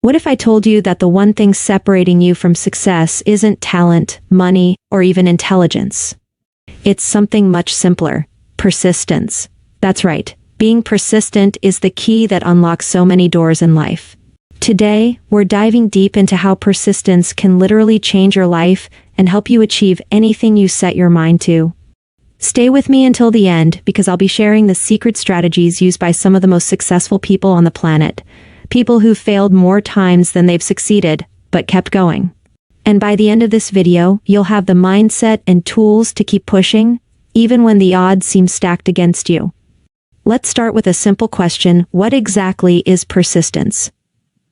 What if I told you that the one thing separating you from success isn't talent, money, or even intelligence? It's something much simpler: persistence. That's right, being persistent is the key that unlocks so many doors in life. Today, we're diving deep into how persistence can literally change your life and help you achieve anything you set your mind to. Stay with me until the end, because I'll be sharing the secret strategies used by some of the most successful people on the planet. People who've failed more times than they've succeeded, but kept going. And by the end of this video, you'll have the mindset and tools to keep pushing, even when the odds seem stacked against you. Let's start with a simple question: what exactly is persistence?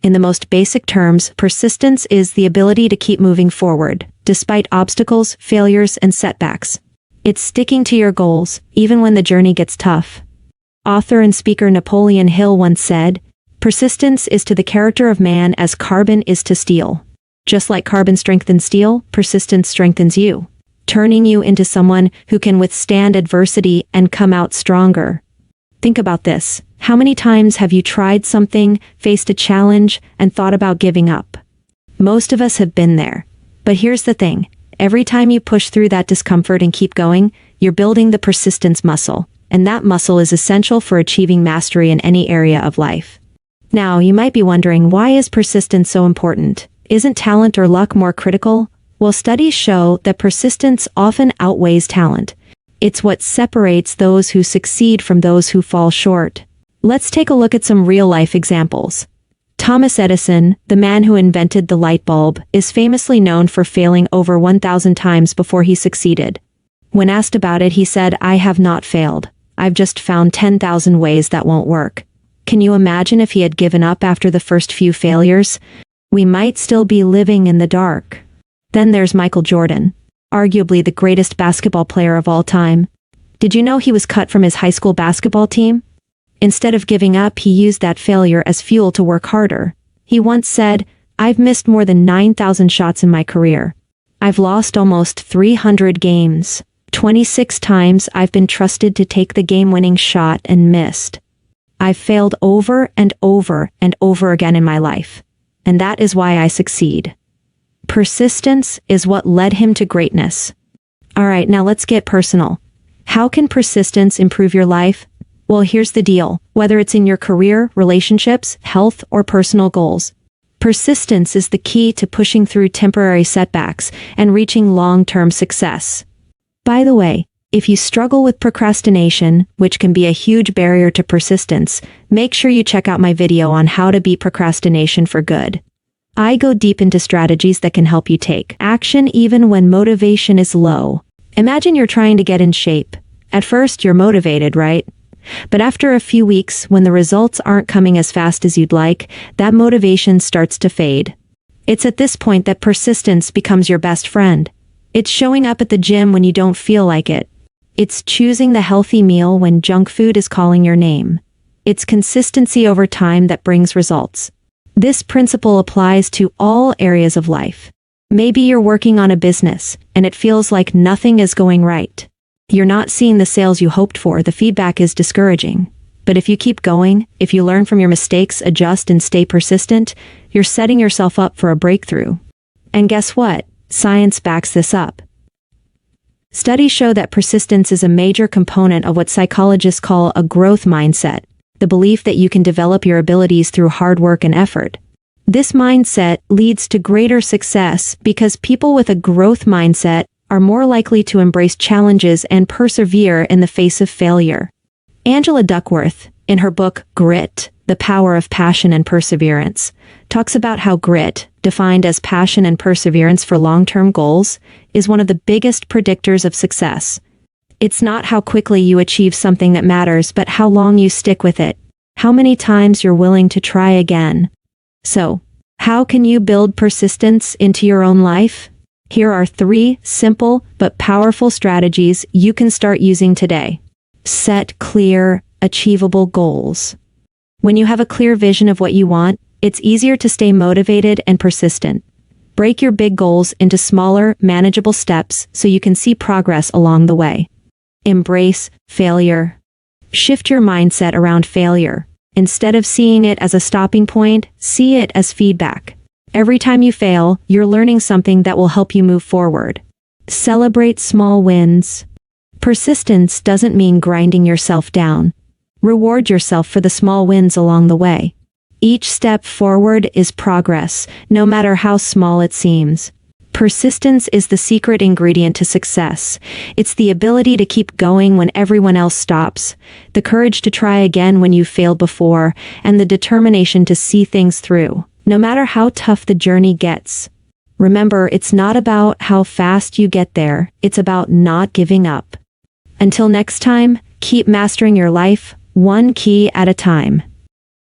In the most basic terms, persistence is the ability to keep moving forward, despite obstacles, failures, and setbacks. It's sticking to your goals, even when the journey gets tough. Author and speaker Napoleon Hill once said, "Persistence is to the character of man as carbon is to steel. Just like carbon strengthens steel, persistence strengthens you, turning you into someone who can withstand adversity and come out stronger." Think about this. How many times have you tried something, faced a challenge, and thought about giving up? Most of us have been there. But here's the thing. Every time you push through that discomfort and keep going, you're building the persistence muscle, and that muscle is essential for achieving mastery in any area of life. Now, you might be wondering, why is persistence so important? Isn't talent or luck more critical? Well, studies show that persistence often outweighs talent. It's what separates those who succeed from those who fall short. Let's take a look at some real-life examples. Thomas Edison, the man who invented the light bulb, is famously known for failing over 1,000 times before he succeeded. When asked about it, he said, "I have not failed. I've just found 10,000 ways that won't work." Can you imagine if he had given up after the first few failures? We might still be living in the dark. Then there's Michael Jordan, arguably the greatest basketball player of all time. Did you know he was cut from his high school basketball team? Instead of giving up, he used that failure as fuel to work harder. He once said, "I've missed more than 9,000 shots in my career. I've lost almost 300 games. 26 times I've been trusted to take the game-winning shot and missed. I've failed over and over and over again in my life. And that is why I succeed." Persistence is what led him to greatness. Alright, now let's get personal. How can persistence improve your life? Well, here's the deal. Whether it's in your career, relationships, health, or personal goals, persistence is the key to pushing through temporary setbacks and reaching long-term success. By the way, if you struggle with procrastination, which can be a huge barrier to persistence, make sure you check out my video on how to beat procrastination for good. I go deep into strategies that can help you take action even when motivation is low. Imagine you're trying to get in shape. At first, you're motivated, right? But after a few weeks, when the results aren't coming as fast as you'd like, that motivation starts to fade. It's at this point that persistence becomes your best friend. It's showing up at the gym when you don't feel like it. It's choosing the healthy meal when junk food is calling your name. It's consistency over time that brings results. This principle applies to all areas of life. Maybe you're working on a business, and it feels like nothing is going right. You're not seeing the sales you hoped for, the feedback is discouraging. But if you keep going, if you learn from your mistakes, adjust, and stay persistent, you're setting yourself up for a breakthrough. And guess what? Science backs this up. Studies show that persistence is a major component of what psychologists call a growth mindset, the belief that you can develop your abilities through hard work and effort. This mindset leads to greater success because people with a growth mindset are more likely to embrace challenges and persevere in the face of failure. Angela Duckworth, in her book Grit, The Power of Passion and Perseverance, talks about how grit, defined as passion and perseverance for long-term goals, is one of the biggest predictors of success. It's not how quickly you achieve something that matters, but how long you stick with it, how many times you're willing to try again. So, how can you build persistence into your own life? Here are 3 simple but powerful strategies you can start using today. Set clear, achievable goals. When you have a clear vision of what you want, it's easier to stay motivated and persistent. Break your big goals into smaller, manageable steps so you can see progress along the way. Embrace failure. Shift your mindset around failure. Instead of seeing it as a stopping point, see it as feedback. Every time you fail, you're learning something that will help you move forward. Celebrate small wins. Persistence doesn't mean grinding yourself down. Reward yourself for the small wins along the way. Each step forward is progress, no matter how small it seems. Persistence is the secret ingredient to success. It's the ability to keep going when everyone else stops, the courage to try again when you've failed before, and the determination to see things through, no matter how tough the journey gets. Remember, it's not about how fast you get there, it's about not giving up. Until next time, keep mastering your life, one key at a time.